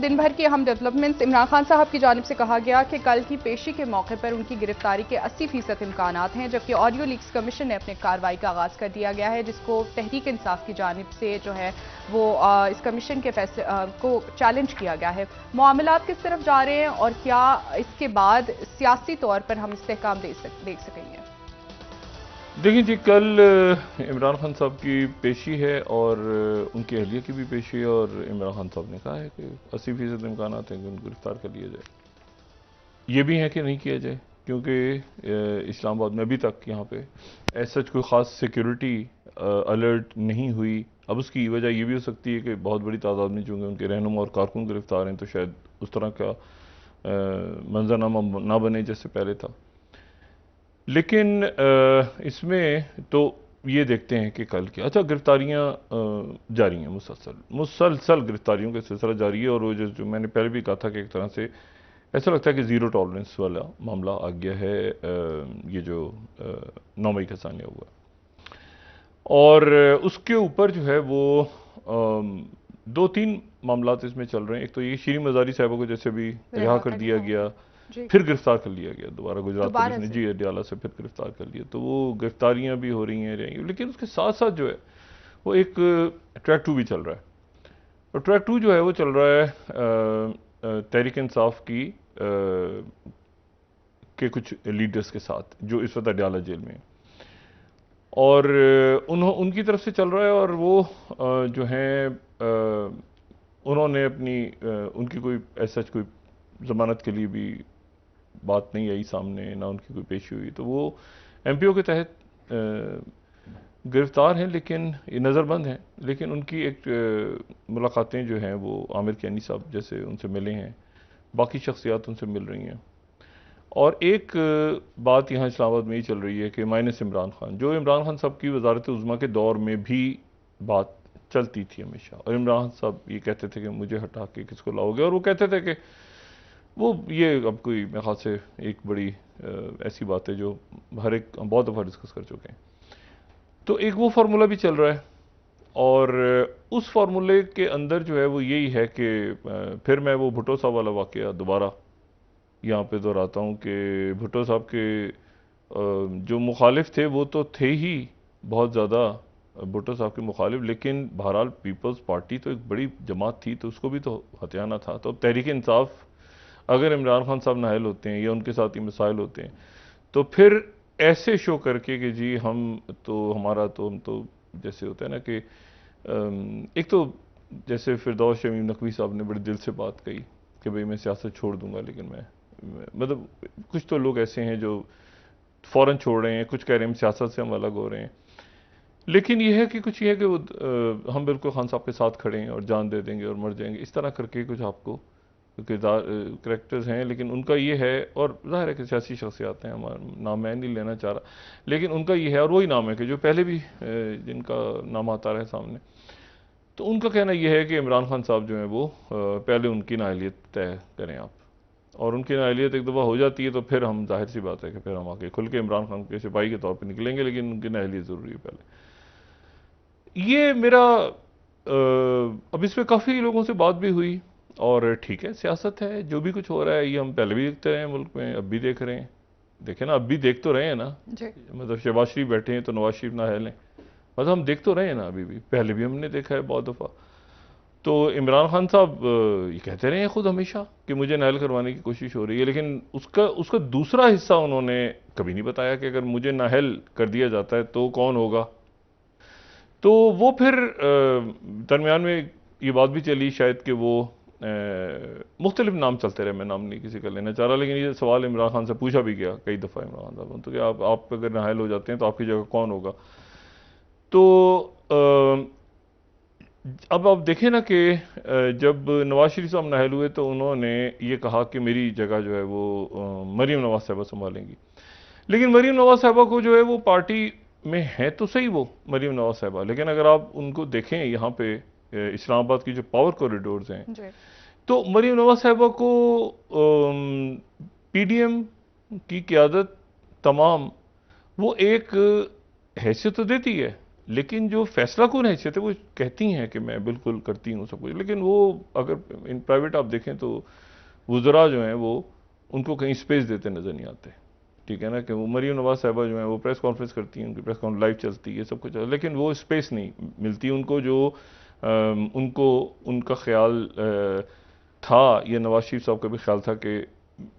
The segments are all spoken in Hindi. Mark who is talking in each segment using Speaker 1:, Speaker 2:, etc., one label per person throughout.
Speaker 1: दिन भर की अहम डेवलपमेंट्स। इमरान खान साहब की जानिब से कहा गया कि कल की पेशी के मौके पर उनकी गिरफ्तारी के 80% इम्कानात हैं, जबकि ऑडियो लीक्स कमीशन ने अपने कार्रवाई का आगाज़ कर दिया गया है, जिसको तहरीक इंसाफ की जानिब से जो है वो इस कमीशन के फैसले को चैलेंज किया गया है। मामलात किस तरफ जा रहे हैं और क्या इसके बाद सियासी तौर पर हम इस्तेहकाम देख सकेंगे?
Speaker 2: देखिए जी, कल इमरान खान साहब की पेशी है और उनकी अहलिया की भी पेशी है, और इमरान खान साहब ने कहा है कि 80% इम्कान हैं कि उनको गिरफ्तार कर लिया जाए। ये भी है कि नहीं किया जाए, क्योंकि इस्लामाबाद में अभी तक यहाँ पे ऐसा कोई ख़ास सिक्योरिटी अलर्ट नहीं हुई। अब उसकी वजह ये भी हो सकती है कि बहुत बड़ी तादाद में चूँकि उनके रहनुमा और कारकुन गिरफ्तार हैं, तो शायद उस तरह का मंजरनामा ना बने जैसे पहले था। लेकिन इसमें तो ये देखते हैं कि कल की गिरफ्तारियां जारी हैं, मुसलसल गिरफ्तारियों का सिलसिला जारी है। और वो जो मैंने पहले भी कहा था कि एक तरह से ऐसा लगता है कि ज़ीरो टॉलरेंस वाला मामला आ गया है, ये जो 9 मई का सानिया हुआ, और उसके ऊपर जो है वो 2-3 मामलात इसमें चल रहे हैं। एक तो ये शीरी मज़ारी साहबा को जैसे भी रिहा कर दिया गया, फिर गिरफ्तार कर लिया गया दोबारा गुजरात पुलिस ने, जी अडियाला से फिर गिरफ्तार कर लिया। तो वो गिरफ्तारियां भी हो रही हैं रहेंगी, लेकिन उसके साथ साथ जो है वो एक ट्रैक 2 भी चल रहा है। और ट्रैक 2 जो है वो चल रहा है तहरीक इंसाफ की के कुछ लीडर्स के साथ जो इस वक्त अडियाला जेल में हैं, और उनकी तरफ से चल रहा है। और वो जो हैं उन्होंने अपनी उनकी कोई ऐसा कोई जमानत के लिए भी बात नहीं आई सामने, ना उनकी कोई पेशी हुई। तो वो एमपीओ के तहत गिरफ्तार हैं, लेकिन ये नज़रबंद हैं। लेकिन उनकी एक मुलाकातें जो हैं वो आमिर कैनी साहब जैसे उनसे मिले हैं, बाकी शख्सियात उनसे मिल रही हैं। और एक बात यहाँ इस्लामाबाद में ही चल रही है कि माइनस इमरान खान, जो इमरान खान साहब की वजारत उज़्मा के दौर में भी बात चलती थी हमेशा, और इमरान साहब ये कहते थे कि मुझे हटा के किसको लाओगे, और वो कहते थे कि वो ये अब कोई मेरे ख्याल से एक बड़ी ऐसी बात है जो हर एक हम बहुत दफ़ा डिस्कस कर चुके हैं। तो एक वो फार्मूला भी चल रहा है, और उस फार्मूले के अंदर जो है वो यही है कि फिर मैं वो भुट्टो साहब वाला वाक़या दोबारा यहाँ पे दोहराता हूँ कि भुट्टो साहब के जो मुखालिफ थे वो तो थे ही बहुत ज़्यादा भुट्टो साहब के मुखालिफ, लेकिन बहरहाल पीपल्स पार्टी तो एक बड़ी जमात थी, तो उसको भी तो हथियाना था। तो अब तहरीक इंसाफ अगर इमरान खान साहब नाहल होते हैं या उनके साथ ही मसाइल होते हैं, तो फिर ऐसे शो करके कि जी हम तो हमारा तो हम तो जैसे होता है ना कि एक तो जैसे फिरदौस शमीम नकवी साहब ने बड़े दिल से बात कही कि भाई मैं सियासत छोड़ दूंगा, लेकिन मैं मतलब कुछ तो लोग ऐसे हैं जो फ़ौरन छोड़ रहे हैं, कुछ कह रहे हैं हम सियासत से हम अलग हो रहे हैं। लेकिन यह है कि कुछ ये है कि वो हम बिल्कुल खान साहब के साथ खड़े हैं और जान दे देंगे और मर जाएंगे, इस तरह करके कुछ आपको किरदार करेक्टर्स हैं। लेकिन उनका ये है, और ज़ाहिर है कि सियासी शख्सियात हैं, हमारा नाम मैं नहीं लेना चाह रहा, लेकिन उनका ये है, और वही नाम है कि जो पहले भी जिनका नाम आता रहा है सामने। तो उनका कहना यह है कि इमरान खान साहब जो हैं वो पहले उनकी नाअहलियत तय करें आप, और उनकी नाअहलियत एक दफ़ा हो जाती है तो फिर हम जाहिर सी बात है कि फिर हम आके खुल के इमरान खान के सिपाही के तौर पर निकलेंगे, लेकिन उनकी नाअहलियत ज़रूरी है पहले। ये मेरा अब इसमें काफ़ी लोगों से बात भी हुई, और ठीक है सियासत है, जो भी कुछ हो रहा है ये हम पहले भी देखते रहे हैं मुल्क में, अब भी देख रहे हैं। देखे ना, अब भी देख तो रहे हैं ना, मतलब शहबाज शरीफ बैठे हैं तो नवाज शरीफ नाअहल हैं, मतलब हम देख तो रहे हैं ना, अभी भी पहले भी हमने देखा है बहुत दफ़ा। तो इमरान खान साहब ये कहते रहे हैं खुद हमेशा कि मुझे नाअहल करवाने की कोशिश हो रही है, लेकिन उसका दूसरा हिस्सा उन्होंने कभी नहीं बताया कि अगर मुझे नाअहल कर दिया जाता है तो कौन होगा। तो वो फिर दरमियान में ये बात भी चली शायद कि वो मुख्तलिफ नाम चलते रहे, मैं नाम नहीं किसी का लेना चाह रहा, लेकिन ये सवाल इमरान खान से पूछा भी गया कई दफ़ा इमरान साहब, तो कि आप अगर नाअहल हो जाते हैं तो आपकी जगह कौन होगा। तो अब आप देखें ना कि जब नवाज शरीफ साहब नाअहल हुए तो उन्होंने ये कहा कि मेरी जगह जो है वो मरीम नवाज साहबा संभालेंगी। लेकिन मरीम नवाज साहबा को जो है वो पार्टी में है तो सही वो मरीम नवाज साहबा, लेकिन अगर आप उनको देखें यहाँ पे इस्लामाबाद की जो पावर कॉरिडोर्स हैं, तो मरीम नवाज साहबा को पीडीएम की क़यादत तमाम वो एक हैसियत तो देती है, लेकिन जो फैसला कौन हैसियत है वो कहती हैं कि मैं बिल्कुल करती हूँ सब कुछ, लेकिन वो अगर इन प्राइवेट आप देखें तो वुज़रा जो हैं वो उनको कहीं स्पेस देते नज़र नहीं आते। ठीक है ना, कि वो मरीम नवाज साहबा जो हैं वो प्रेस कॉन्फ्रेंस करती हैं, उनकी प्रेस कॉन्फ्रेंस लाइव चलती है, सब कुछ, लेकिन वो स्पेस नहीं मिलती उनको जो उनको उनका ख्याल था, या नवाज शरीफ साहब का भी ख्याल था कि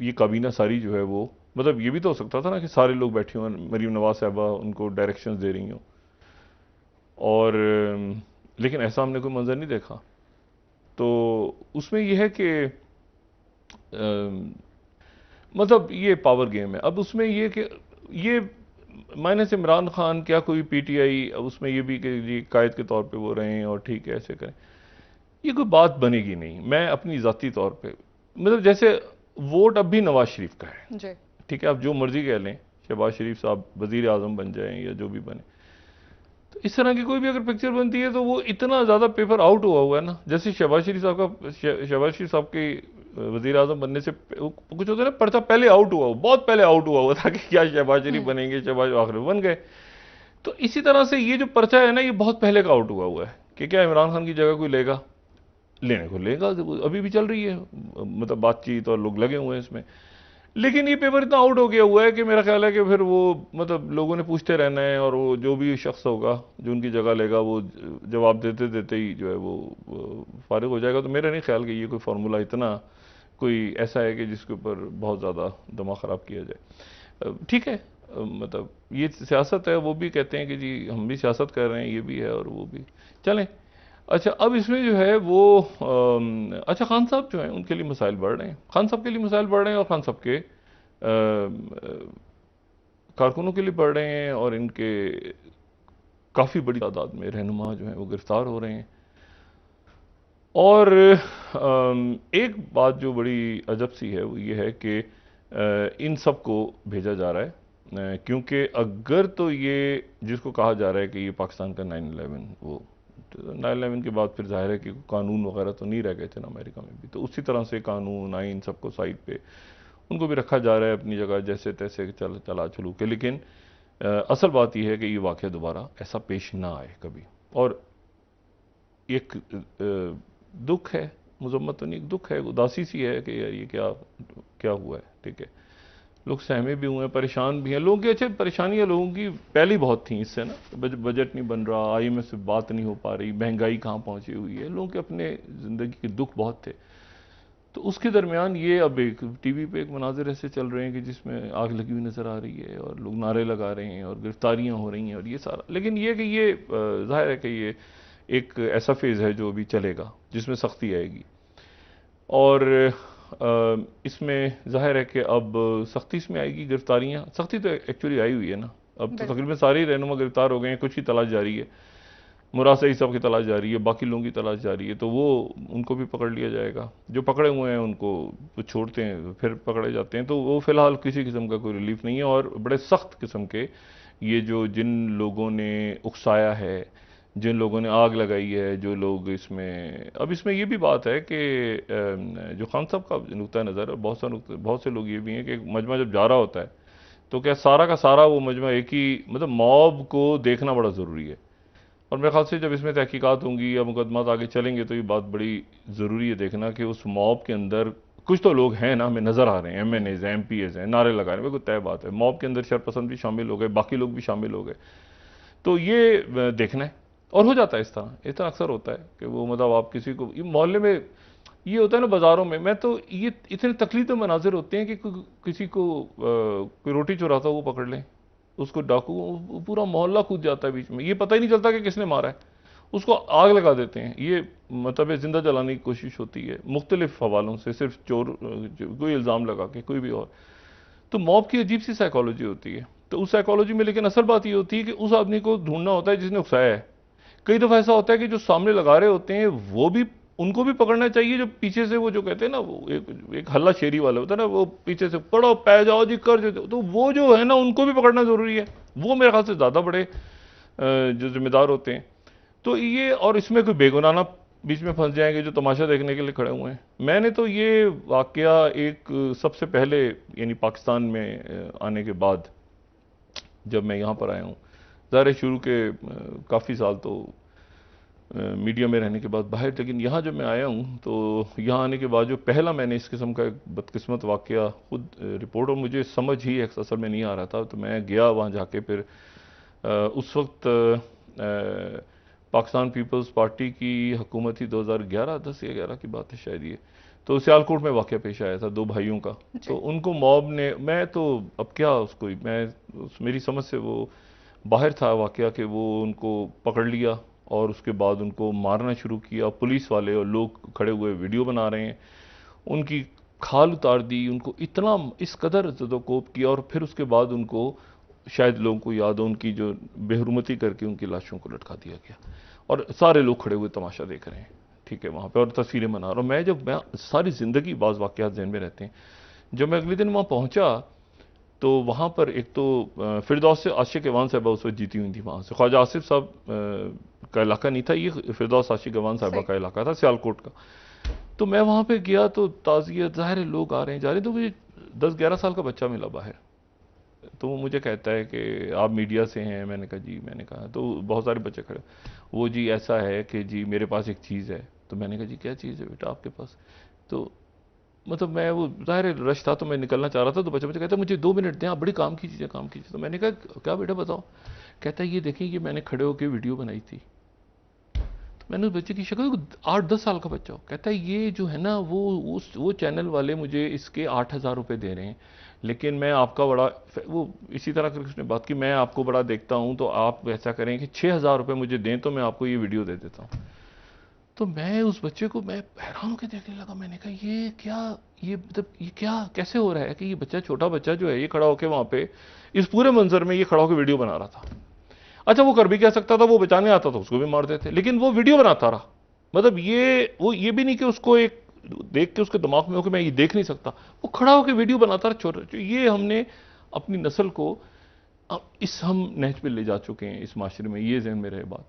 Speaker 2: ये काबीना सारी जो है वो, मतलब ये भी तो हो सकता था ना कि सारे लोग बैठे हों, मरीम नवाज साहबा उनको डायरेक्शंस दे रही हों, और लेकिन ऐसा हमने कोई मंजर नहीं देखा। तो उसमें यह है कि मतलब ये पावर गेम है। अब उसमें ये कि ये माइनस इमरान खान क्या कोई पीटीआई, अब उसमें ये भी कि जी कायद के तौर पे वो रहें और ठीक है ऐसे करें, ये कोई बात बनेगी नहीं। मैं अपनी ज़ाती तौर पे, मतलब जैसे वोट अब भी नवाज शरीफ का है
Speaker 1: जी।
Speaker 2: ठीक है, आप जो मर्जी कह लें, शहबाज शरीफ साहब वजीर आजम बन जाएं या जो भी बने, तो इस तरह की कोई भी अगर पिक्चर बनती है तो वो इतना ज़्यादा पेपर आउट हुआ है ना, जैसे शहबाज शरीफ साहब का, शहबाज शरीफ साहब के वजीर आजम बनने से कुछ होता है ना, पर्चा पहले आउट हुआ, बहुत पहले आउट हुआ था कि क्या शहबाज शरीफ बनेंगे, शहबाज आखिर में बन गए। तो इसी तरह से ये जो पर्चा है ना, ये बहुत पहले का आउट हुआ है कि क्या इमरान खान की जगह कोई लेगा, लेने को लेगा, अभी भी चल रही है मतलब बातचीत और लोग लगे हुए हैं इसमें। लेकिन ये पेपर इतना आउट हो गया हुआ है कि मेरा ख्याल है कि फिर वो मतलब लोगों ने पूछते रहना है, और वो जो भी शख्स होगा जो उनकी जगह लेगा वो जवाब देते देते ही जो है वो फारिग हो जाएगा। तो मेरा नहीं ख्याल कि ये कोई फार्मूला इतना कोई ऐसा है कि जिसके ऊपर बहुत ज़्यादा दिमाग ख़राब किया जाए। ठीक है, मतलब ये सियासत है, वो भी कहते हैं कि जी हम भी सियासत कर रहे हैं, ये भी है और वो भी, चलें। अच्छा, अब इसमें जो है वो अच्छा, खान साहब जो हैं उनके लिए मसाइल बढ़ रहे हैं, खान साहब के लिए मसाइल बढ़ रहे हैं, और खान साहब के कारकुनों के लिए बढ़ रहे हैं, और इनके काफ़ी बड़ी तादाद में रहनुमा जो हैं वो गिरफ्तार हो रहे हैं। और एक बात जो बड़ी अजब सी है वो ये है कि इन सब को भेजा जा रहा है, क्योंकि अगर तो ये जिसको कहा जा रहा है कि ये पाकिस्तान का 9/11, वो 9/11 के बाद फिर जाहिर है कि कानून वगैरह तो नहीं रह गए थे ना अमेरिका में भी, तो उसी तरह से कानून आइन सबको साइड पे उनको भी रखा जा रहा है अपनी जगह जैसे तैसे चला चलू के। लेकिन असल बात यह है कि ये वाक़या दोबारा ऐसा पेश ना आए कभी। और एक दुख है, मजम्मत तो नहीं, एक दुख है, उदासी सी है कि यार ये क्या क्या हुआ है। ठीक है, लोग सहमे भी हुए हैं, परेशान भी हैं लोगों की। अच्छा, परेशानियां लोगों की पहले बहुत थी इससे ना, बजट नहीं बन रहा, आईएमएफ से बात नहीं हो पा रही, महंगाई कहाँ पहुंची हुई है, लोगों के अपने ज़िंदगी के दुख बहुत थे। तो उसके दरमियान ये अब एक टीवी पे एक मनाजिर ऐसे चल रहे हैं कि जिसमें आग लगी हुई नज़र आ रही है, और लोग नारे लगा रहे हैं, और गिरफ्तारियाँ हो रही हैं, और ये सारा। लेकिन ये कि ये जाहिर है कि ये एक ऐसा फेज़ है जो अभी चलेगा जिसमें सख्ती आएगी, और इसमें जाहिर है कि अब सख्ती इसमें आएगी, गिरफ्तारियाँ, सख्ती तो एक्चुअली आई हुई है ना, अब तो तकरीबन सारे रहनुमा गिरफ्तार हो गए हैं, कुछ की तलाश जारी है, मुराद सईद साहब की तलाश जारी है, बाकी लोगों की तलाश जारी है, तो वो उनको भी पकड़ लिया जाएगा। जो पकड़े हुए हैं उनको छोड़ते हैं, फिर पकड़े जाते हैं, तो वो फ़िलहाल किसी किस्म का कोई रिलीफ नहीं है। और बड़े सख्त किस्म के ये जो जिन लोगों ने उकसाया है, जिन लोगों ने आग लगाई है, जो लोग इसमें, अब इसमें ये भी बात है कि जो खान साहब का नुक्ता नज़र, बहुत से लोग ये भी हैं कि मजमा जब जा रहा होता है तो क्या सारा का सारा वो मजमा एक ही, मतलब मॉब को देखना बड़ा ज़रूरी है। और मेरे ख्याल से जब इसमें तहकीकात होंगी या मुकदमात आगे चलेंगे तो ये बात बड़ी ज़रूरी है देखना कि उस मॉब के अंदर कुछ तो लोग हैं ना, हमें नज़र आ रहे हैं, MNAs हैं, MPAs हैं, नारे लगा रहे हैं, बिल्कुल तय बात है, मॉब के अंदर शरपसंद भी शामिल हो गए, बाकी लोग भी शामिल हो गए, तो ये देखना है। और हो जाता है इस तरह अक्सर होता है कि वो मतलब आप किसी को, ये मोहल्ले में ये होता है ना, बाज़ारों में, मैं तो ये इतने तकलीफ मनाजिर होते हैं कि किसी को कोई रोटी चुराता वो पकड़ लें, उसको डाकू, पूरा मोहल्ला कूद जाता है बीच में, ये पता ही नहीं चलता कि किसने मारा है, उसको आग लगा देते हैं, ये मतलब जिंदा जलाने की कोशिश होती है मुख्तलिफ हवालों से, सिर्फ चोर कोई इल्ज़ाम लगा के, कोई भी और। तो मॉब की अजीब सी साइकोलॉजी होती है। तो उस साइकोलॉजी में लेकिन असल बात ये होती है कि उस आदमी को ढूंढना होता है जिसने उकसाया है। कई दफ़ा ऐसा होता है कि जो सामने लगा रहे होते हैं वो भी, उनको भी पकड़ना चाहिए, जो पीछे से वो जो कहते हैं ना, वो एक हल्ला शेरी वाला होता है ना, वो पीछे से पढ़ो पै जाओ जी कर जो, तो वो जो है ना उनको भी पकड़ना ज़रूरी है, वो मेरे ख्याल से ज़्यादा बड़े जो जिम्मेदार होते हैं। तो ये, और इसमें कोई बेगुनाह ना बीच में फंस जाएंगे जो तमाशा देखने के लिए खड़े हुए हैं। मैंने तो ये वाकया एक सबसे पहले यानी पाकिस्तान में आने के बाद जब मैं यहाँ पर आया हूँ, ज़ाहिर है शुरू के काफ़ी साल तो मीडिया में रहने के बाद बाहर, लेकिन यहाँ जब मैं आया हूँ तो यहाँ आने के बाद जो पहला मैंने इस किस्म का एक बदकिस्मत वाक़या खुद रिपोर्ट, और मुझे समझ ही असल में नहीं आ रहा था, तो मैं गया वहाँ जाके। फिर उस वक्त पाकिस्तान पीपल्स पार्टी की हुकूमत थी 2011, 10 या 11 की बात है शायद ये। तो सियालकोट में वाक़या पेश आया था दो भाइयों का। तो उनको मॉब ने, मैं तो अब क्या उसको, मैं मेरी समझ से वो बाहर था वाक़या कि वो उनको पकड़ लिया और उसके बाद उनको मारना शुरू किया। पुलिस वाले और लोग खड़े हुए वीडियो बना रहे हैं, उनकी खाल उतार दी, उनको इतना इस कदर ज़दोकोप किया। और फिर उसके बाद उनको, शायद लोगों को याद हो, उनकी जो बेहुरमती करके उनकी लाशों को लटका दिया गया और सारे लोग खड़े हुए तमाशा देख रहे हैं, ठीक है, वहाँ पे, और तस्वीरें बना रहा हूँ। मैं सारी ज़िंदगी बाज़ वाक़यात ज़हन में रहते हैं। जब मैं अगले दिन वहाँ पहुँचा तो वहाँ पर एक तो फिरदौस से आशिक अवान साहबा उस वक्त जीती हुई थी वहाँ से। ख्वाजा आसिफ साहब का इलाका नहीं था ये, फिरदौस आशिक अवान साहबा का इलाका था, सियालकोट का। तो मैं वहाँ पे गया तो ताज़ियत, ज़ाहिर है लोग आ रहे हैं जा रहे हैं। तो मुझे 10-11 साल का बच्चा मिला बाहर। तो वो मुझे कहता है कि आप मीडिया से हैं। मैंने कहा जी। मैंने कहा, तो बहुत सारे बच्चे खड़े, वो जी ऐसा है कि जी मेरे पास एक चीज़ है। तो मैंने कहा जी क्या चीज़ है बेटा आपके पास? तो मतलब मैं, वो ज़ाहिर रश था तो मैं निकलना चाह रहा था। तो बच्चा कहता मुझे 2 मिनट दें, आप बड़ी काम की चीज़ है, काम की चीज़। तो मैंने कहा क्या बेटा बताओ? कहता है ये देखें, ये मैंने खड़े होकर वीडियो बनाई थी। तो मैंने उस बच्चे की शक्ल, 8-10 साल का बच्चा हो, कहता है ये जो है ना वो चैनल वाले मुझे इसके 8,000 रुपये दे रहे हैं, लेकिन मैं आपका बड़ा, वो इसी तरह करके उसने बात की, मैं आपको बड़ा देखता हूँ तो आप ऐसा करें कि 6,000 रुपये मुझे दें तो मैं आपको ये वीडियो दे देता हूँ। तो मैं उस बच्चे को, मैं हैरान होकर देखने लगा। मैंने कहा ये क्या, ये मतलब ये क्या कैसे हो रहा है कि ये बच्चा, छोटा बच्चा जो है, ये खड़ा होकर वहाँ पे इस पूरे मंजर में ये खड़ा होकर वीडियो बना रहा था। अच्छा वो कर भी क्या सकता था, वो बचाने आता था उसको भी मार देते, लेकिन वो वीडियो बनाता रहा। मतलब ये भी नहीं कि उसको एक देख के उसके दिमाग में हो कि मैं ये देख नहीं सकता, वो खड़ा होकर वीडियो बनाता रहा। छोटा, ये हमने अपनी नस्ल को इस हम नहज पे ले जा चुके हैं इस माशरे में, ये ज़हन में रहे बात।